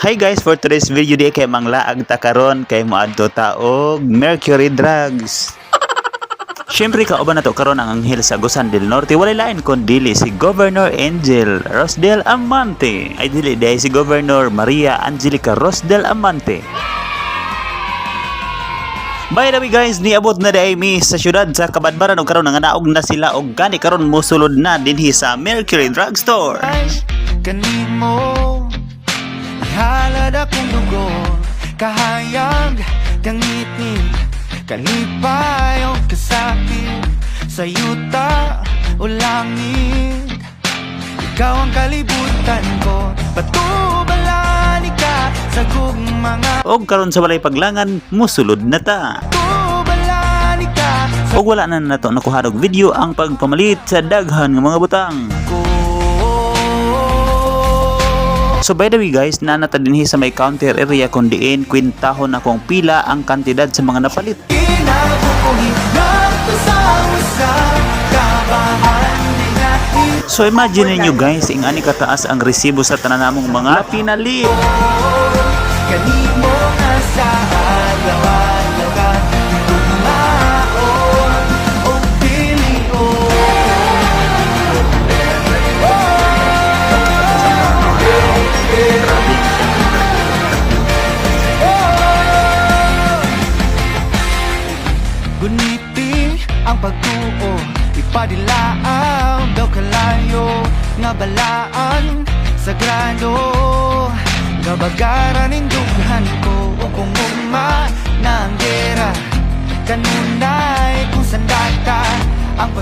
Hi guys, for today's video di kay manglaag ta karon kay moadto ta og Mercury Drugs. Syempre kauban nato karon ang anghel sa Agusan del Norte walay lain kon dili si Governor Angel Rosdel Amante. Ay dili dai si Governor Maria Angelica Rosdel Amante. By the way guys, niabot na dai mi sa syudad sa Kabadbaran og karon nanganaog na sila og gani karon mosulod na dinhi sa Mercury Drugstore. Kanin mo halad akong dugo, kahayag, kangitid, kanipay o kasakit, sa yuta o langit. Ikaw ang kalibutan ko, patubalani ka sa gugmanga. Og karon sa walay paglangan, musulod na ta. Patubalani ka sa Og wala na nato nakuha og video ang pagpamalit sa daghan nga mga butang. So by the way guys, nanata dinhi sa may counter area kung diin kwintahon na kung pila ang kantidad sa mga napalit. So imagine niyo guys, ingani kataas ang resibo sa tananamong mga pinalit. kanimo nga sa alawan-lawan, tumaon o pilion. Guniting ang pagtuo, ipadilaaw daw kalayo, nga balaan sagrado, gabagaran ning dughan ko, o kung ugma na ang gera, kanunay kung sandata,